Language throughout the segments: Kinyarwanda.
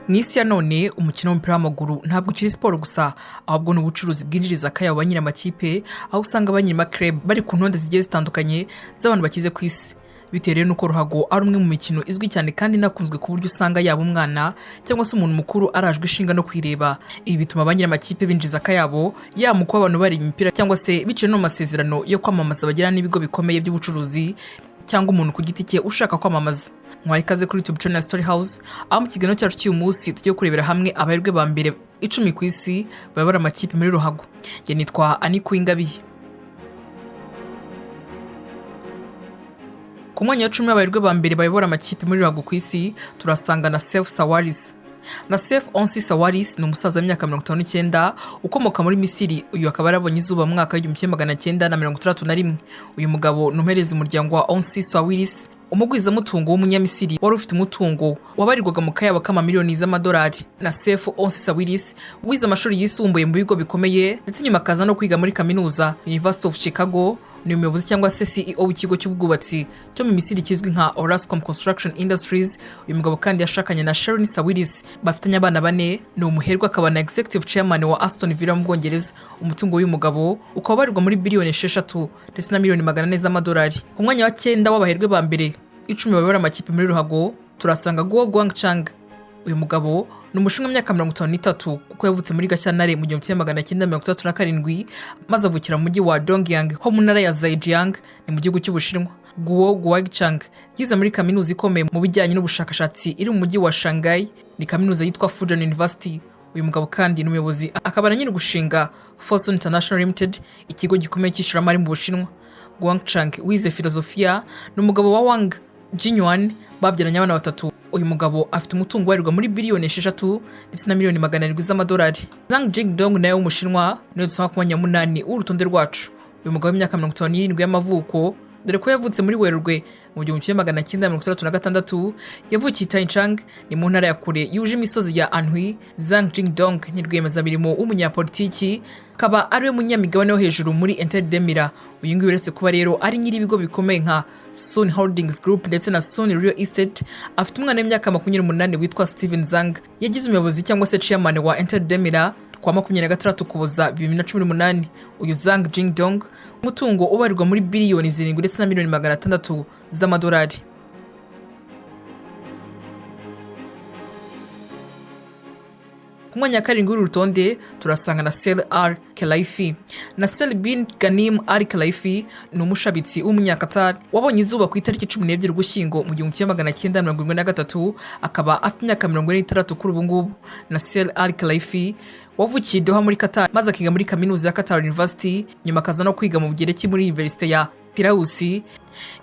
Mw'isi ya none umukino w'umupira w'amaguru ntabwo ukiri siporo gusa ahubwo n'ubucuruzi bwinjiriza akayabo ba nyiri amakipe, aho usanga ba nyiri amakipe bari ku ntonde zigiye zitandukanye z'abantu bakize ku isi. Bitewe n'uko Ruhago ari umwe mu mikino izwi cyane kandi inakunzwe ku buryo usanga yaba umwana cyangwa se umuntu mukuru arajwe ishinga no kwireba. Ibi bituma ba nyiri amakipe binjiza akayabo yaba mu kuba abantu bari imipira cyangwa se biciye no mu masezerano yo kwamamaza bagirana n'ibigo bikomeye by'ubucuruzi cyangwa umuntu ku giti cye ushaka kwamamaza. Mwaye ikaze kuri Udukeneye Story House, aho mu kiganiro cyacu cy'uyu munsi tugiye kurebera hamwe abaherwe ba mbere 10 ku isi bayobora amakipe muri Ruhago. Njye nitwa Nyiri. Ku mwanya wa 10 abaherwe ba mbere bayobora amakipe muri Ruhago ku isi turasanga na Seif Sawaris. Na Seif Onsi Sawaris ni umusaza w'imyaka 59 ukomoka muri Misiri. Uyu akaba yarabonye izuba mu mwaka w'1961. Uyu mugabo numpereza umuryango wa Onsi Sawaris, umugwiza mutungo w'umunyamisiri wari ufite umutungo wabarirwaga mu kayabo k'amamiliyoni z'amadolari. Na Seif Onsi Sawaris wize amashuri yisumbuye mu bigo bikomeye ndetse nyuma akaza no kwiga muri kaminuza University of Chicago. Ni umuyobozi cyangwa se CEO w'ikigo cy'ubwubatsi cyo mu Misiri kizwi nka Orascom Construction Industries. Uyu mugabo kandi yashakanye na Sharon Sawaris, bafitanye abana 4. Ni umuherwe akaba na executive chairman wa Aston Villa mu Bwongereza. Umutungo w'uyu mugabo ukaba barirwa muri biliyoni 6 ndetse na miliyoni 400 z'amadolari. Ku mwanya wa 9 w'abaherwe ba mbere 10 bayobora amakipe muri Ruhago turasanga Guo Guangchang. Uyu mugabo ni umushinwa w'imyaka 53 kuko yavutse muri Gashyantare mu 1937 maze avukira mu mujyi wa Dongyang ho mu ntara ya Zhejiang ni mu gihugu cy'Ubushinwa. Guo Guangchang yize muri kaminuza ikomeye mu bijyanye n'ubushakashatsi iri mu mujyi wa Shanghai, ni kaminuza yitwa Fudan University. Uyu mugabo kandi ni umuyobozi akaba na nyiri gushinga Fosun International Limited, ikigo gikomeye cy'ishoramari mu Bushinwa. Guangchang wize filozofiya ni umugabo wa Wang Jinyuan, babyaranye abana 3. Uyu mugabo afite umutungo warirwa muri biliyoni 6 ndetse na miliyoni 700 z'amadolari. Zhang Jingdong nawe w'umushinwa niwe dusanga ku mwanya 8 w'urutonde rwacu. Uyu mugabo w'imyaka 57 y'amavuko, dore ko yavutse muri Werurwe mu 1966, yavukiye Taichung ni mu ntara ya kure yuje imisozi ya Anhui. Zhang Jingdong ni rwiyemezamirimo w'umunyapolitiki, akaba ari we munyamigabane wo hejuru muri Interdemira. Uyu nguyu uretse kuba rero ari nyiri ibigo bikomeye nka Sun Holdings Group ndetse na Sun Real Estate, afite umwana w'imyaka 28 witwa Steven Zhang. Yagize umuyobozi cyangwa se chairman wa Interdemira kwa 26 Ukuboza 2018. Uyu Zhang Jingdong umutungo ubarirwa muri biliyoni 7 ndetse na miliyoni 600 z'amadolari. Ku mwanya wa 7 w'urutonde turasanga na Sel Al Khelaifi. Nasser bin Ghanim Al Khelaifi ni umushabitsi w'umunyakatar wabonye izuba ku itariki 12 Ugushyingo mu 1973, akaba afite imyaka 46 kuri ubu ngubu. Nasser Al Khelaifi wavukiye Doha muri Qatar maze akiga muri kaminuza ya Qatar University, nyuma akaza no kwiga mu Bugereki muri University ya Pirausi.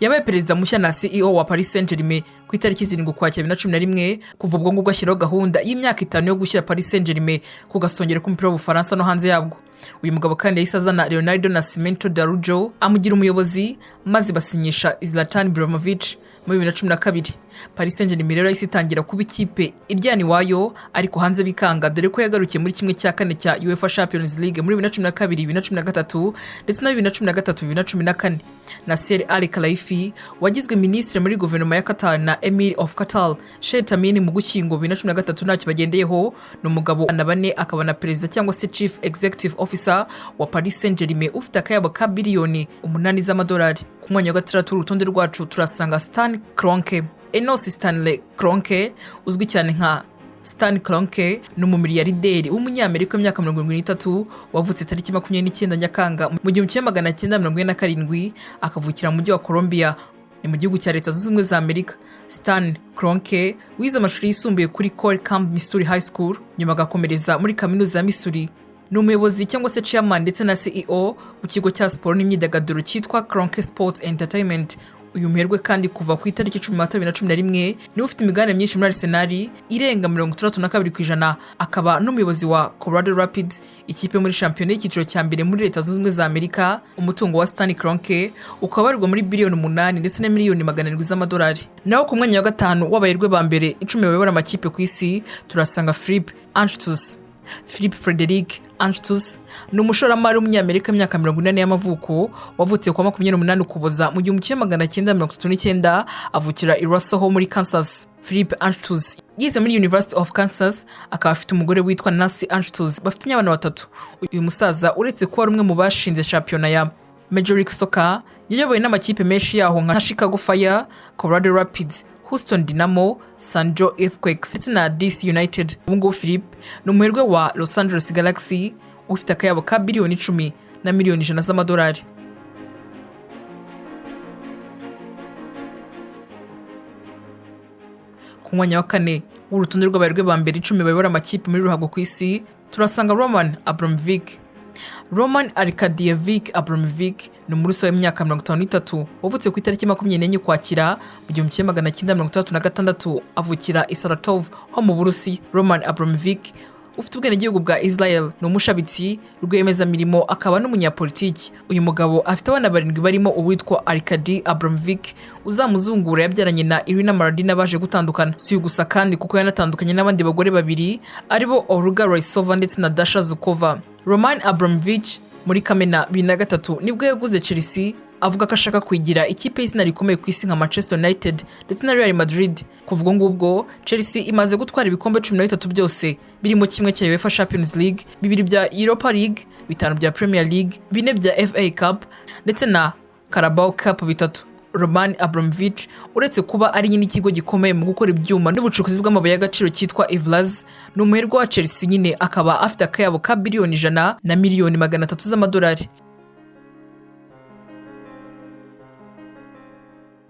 Yabaye perezida mushya na CEO wa Paris Saint-Germain ku itariki 7 Ukwakira 2011, kuva ubwo ngubwo ashyiraho gahunda y'imyaka 5 yo gushyira Paris Saint-Germain ku gasongero k'umupira w'Ubufaransa no hanze yabwo. Uyu mugabo kandi yahise azana Leonardo Nascimento Darujo amugira umuyobozi, maze basinyisha Zlatan Ibrahimovic mu 2012. Paris Saint-Germain rero yahise itangira kuba ikipe iryana iwayo, ariko hanze bikanga dore ko yagarukiye muri 1/4 cya UEFA Champions League muri 2012, 2013 ndetse na 2013, 2014. Nasser Al Khelaifi wagizwe ministre muri guverinoma ya Qatar na Emir of Qatar Sheikh Tamim mu Gushyingo 2013 ntacyo bagendeyeho. Ni umugabo ana 4 akaba na perezida cyangwa se chief executive officer wa Paris Saint-Germain ufite akayabo ka biliyoni 8 z'amadolari. Ku mwanya wa 6 w'urutonde rwacu turasanga Stan Kroenke. Enos Stanley Kroenke uzwi cyane nka Stan Kroenke ni umumiliyarderi w'umunyamerika w'imyaka 73 wavutse tariki 29 Nyakanga mu 1947, akavukira mu mujyi wa Colombia ni mu gihugu cya Leta Zunze Ubumwe za Amerika. Stan Kroenke wize amashuri yisumbuye kuri Core Camp Missouri High School, nyuma agakomereza muri kaminuza ya Missouri. Ni umuyobozi cyangwa se chairman ndetse na CEO mu kigo cya siporo n'imyidagaduro cyitwa Kroenke Sports Entertainment. Uyu muherwe kandi kuva ku itariki 10/11 niwe ufite imigabane myinshi muri Arsenal irenga 32%, akaba n'umuyobozi wa Colorado Rapids, ikipe muri shampiyona y'icyiciro cya mbere muri Leta Zunze Ubumwe za Amerika. Umutungo wa Stan Kroenke ukaba barirwa muri biliyoni 8 ndetse na miliyoni 700 z'amadolari. Naho ku mwanya wa 5 w'abaherwe ba mbere 10 bayobora amakipe ku isi turasanga Philippe Anschutz. Philippe Frederic Anschutz ni umushoramari w'umunyamerika w'imyaka 40 y'amavuko, wavutse kwa 28 Ukuboza mu 1939, avukira i Russell muri Kansas. Philippe Anschutz yize muri University of Kansas, akaba afite umugore witwa Nancy Anschutz bafite abana batatu. Uyu musaza uretse kuba ari umwe mu bashinze shampiyona ya Major League Soccer, yayoboye n'amakipe menshi yaho nka Chicago Fire, Colorado Rapids, Houston Dynamo, San Jose Earthquakes ndetse na DC United. Ubu ngubu Philip ni umuherwe wa Los Angeles Galaxy ufite akayabo ka biliyoni 10 na miliyoni 100 z'amadolari. Ku mwanya wa 4 w'urutonde rw'abaherwe ba mbere 10 bayobora amakipe muri ruhago ku isi turasanga Roman Abramovich. Roman Arkadievich Abramovich ni umurusiya w'imyaka 53 wavutse ku itariki 24 Ukwakira mu 1936 avukira i Saratov ho mu Burusi. Roman Abramovich ufite ubwenegihugu bwa Israel ni umushabitsi rwiyemezamirimo akaba n'umunyapolitiki. Uyu mugabo afite abana 7 barimo uwitwa Arkady Abramovich uzamuzungura yabyaranye na Irina Maradina baje gutandukana. Si gusa kandi kuko yanatandukanye n'abandi bagore 2 aribo Olga Raisova ndetse na Dasha Zukova. Roman Abramovich muri Kamena 2003 nibwo yaguze Chelsea, avuga ko ashaka kwigira ikipe y'izina rikomeye ku isi nka Manchester United ndetse na Real Madrid. Kuvuga ngubwo Chelsea imaze gutwara ibikombe 13 byose birimo kimwe cya UEFA Champions League, 2 bya Europa League, 5 bya Premier League, 4 bya FA Cup ndetse na Carabao Cup 3. Roman Abramovich uretse kuba ari nyine ikigo gikomeye mu gukora ibyuma n'ubucukuzi bw'amabuye y'agaciro cyitwa Evraz, ni umuherwe wa Chelsea nyine akaba afite akayabo ka biliyoni 100 na miliyoni 300 z'amadolari.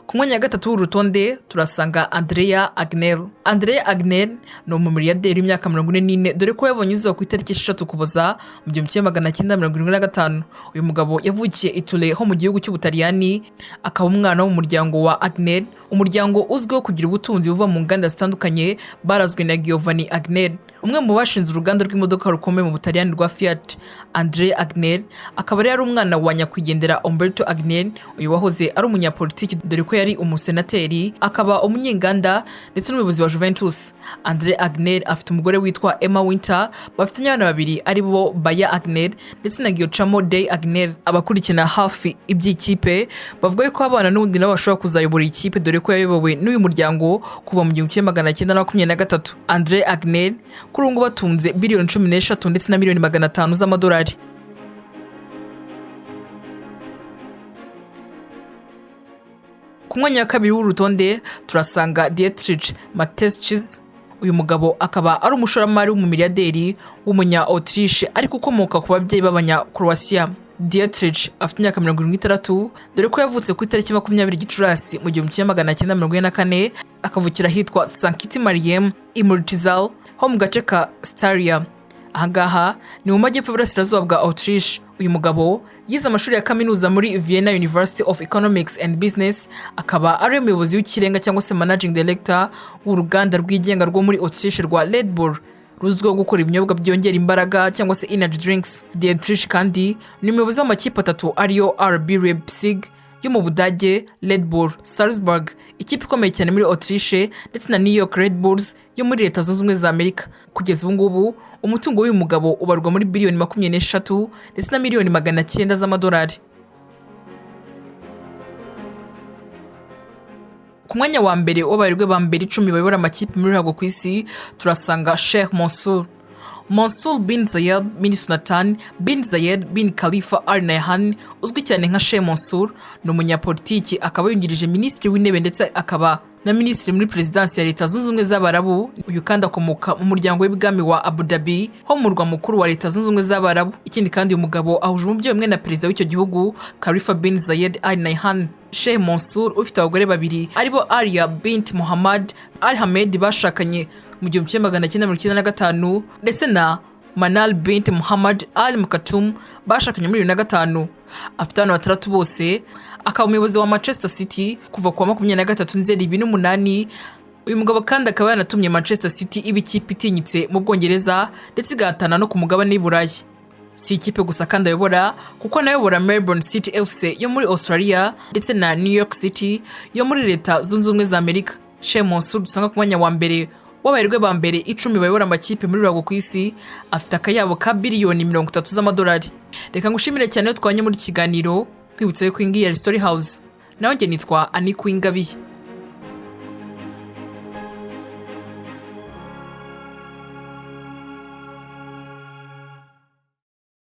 Ku mwanya wa 3 w'urutonde turasanga Andrea Agnelli. Andrea Agnelli ni umumiliyarderi w'imyaka 44 dore ko yabonye izuba ku itariki 6 Ukuboza mu 1975. Uyu mugabo yavukiye i Tulle ho mu gihugu cy'Ubutaliyani, akaba umwana wo mu muryango wa Agnelli, umuryango uzwiho kugira ubutunzi buva mu nganda zitandukanye barazwe na Giovanni Agnelli, umwe mu bashinze uruganda rw'imodoka rukomeye mu Butaliyani rwa Fiat. Andrea Agnelli akaba ari umwana wa nyakwigendera Umberto Agnelli, uyu wahoze ari umunyapolitiki dore ko yari umusenateri, akaba umunyenganda ndetse n'umuyobozi wa Juventus. Andrea Agnelli afite umugore witwa Emma Winter, bafite abana 2 aribo Baya Agnelli ndetse na Giacomo Dei Agnelli. Abakurikirana hafi iby'ikipe bavuga ko abana n'ubundi nabo bashobora kuzayobora ikipe dore ko yayobowe n'uyu muryango kuva mu 1923. Andrea Agnelli kuri ubu batunze biliyoni 13 ndetse na miliyoni 500 z'amadolari. Ku mwanya wa 2 w'urutonde turasanga Dietrich Mateschitz. Uyu mugabo akaba ari umushoramari w'umumiliyarderi w'umunya Autriche ariko ukomoka ku babyeyi b'abanya Croatia. Dietrich afite imyaka 76 dore ko yavutse ku itariki 20 Gicurasi mu 1944, akavukira hitwa Sankti Mariam Imurtizal ho mu gace ka Styria. Ahangaha ni mu majyepfo y'Uburasirazuba bwa Autriche. Uyu mugabo yize amashuri ya kaminuza muri Vienna University of Economics and Business, akaba ari umuyobozi w'ikirenga cyangwa se managing director w'uruganda rw'igenga rwo muri Autriche rwa Red Bull ruzwiho gukora ibinyobwa byongera imbaraga cyangwa se energy drinks. Dietrich kandi ni umuyobozi w'amakipe 3 ariyo RB Leipzig yo mu Budage, Red Bull Salzburg ikipe ikomeye cyane muri Autriche ndetse na New York Red Bulls yo muri Leta Zunze Ubumwe za Amerika. Kugeza ubu ngubu umutungo w'uyu mugabo ubarwa muri biliyoni 23 ndetse na miliyoni 900 z'amadolari. Ku mwanya wa mbere w'abaherwe ba mbere 10 bayobora amakipe muri ruhago ku isi turasanga Sheikh Mansour bin Zayed bin Sultan bin Zayed bin Khalifa Al Nahyan, uzwi cyane nka Sheikh Mansour, ni umunyapolitiki akaba yungirije minisitiri w'intebe ndetse akaba na minisitiri muri prezidansi ya Leta Zunze Ubumwe z'Abarabu. Uyu kandi akomoka mu muryango w'ibwami wa Abu Dhabi ho mu murwa mukuru wa Leta Zunze Ubumwe z'Abarabu. Ikindi kandi uyu mugabo ahuje umubyeyi umwe na perezida w'icyo gihugu Khalifa bin Zayed Al Nahyan. Sheikh Mansour ufite abagore 2 aribo Alia bint Muhammad Al Hamed bashakanye mu 1995 ndetse na Manal bint Muhammad Al Maktoum bashakanye muri 2005. Afite abana 3 bose, akaba umuyobozi wa Manchester City kuva ku 23 Nzeri 2008. Uyu mugabo kandi akaba yanatumye Manchester City iba ikipe itinyitse mu Bwongereza ndetse igatana no ku mugabane w'i Burayi. Si ikipe gusa kandi ayobora kuko anayobora Melbourne City FC yo muri Australia ndetse na New York City yo muri Leta Zunze Ubumwe za Amerika. Sheikh Mansour dusanga ku mwanya wa mbere w'abaherwe ba mbere 10 bayobora amakipe muri ruhago ku isi, afite akayabo ka biliyoni 30 z'amadolari. Reka ngushimire cyane twanye muri kiganiro, kwibutsa ko ingi ya Story House nawe nge nitwa Ani Kuingabiye.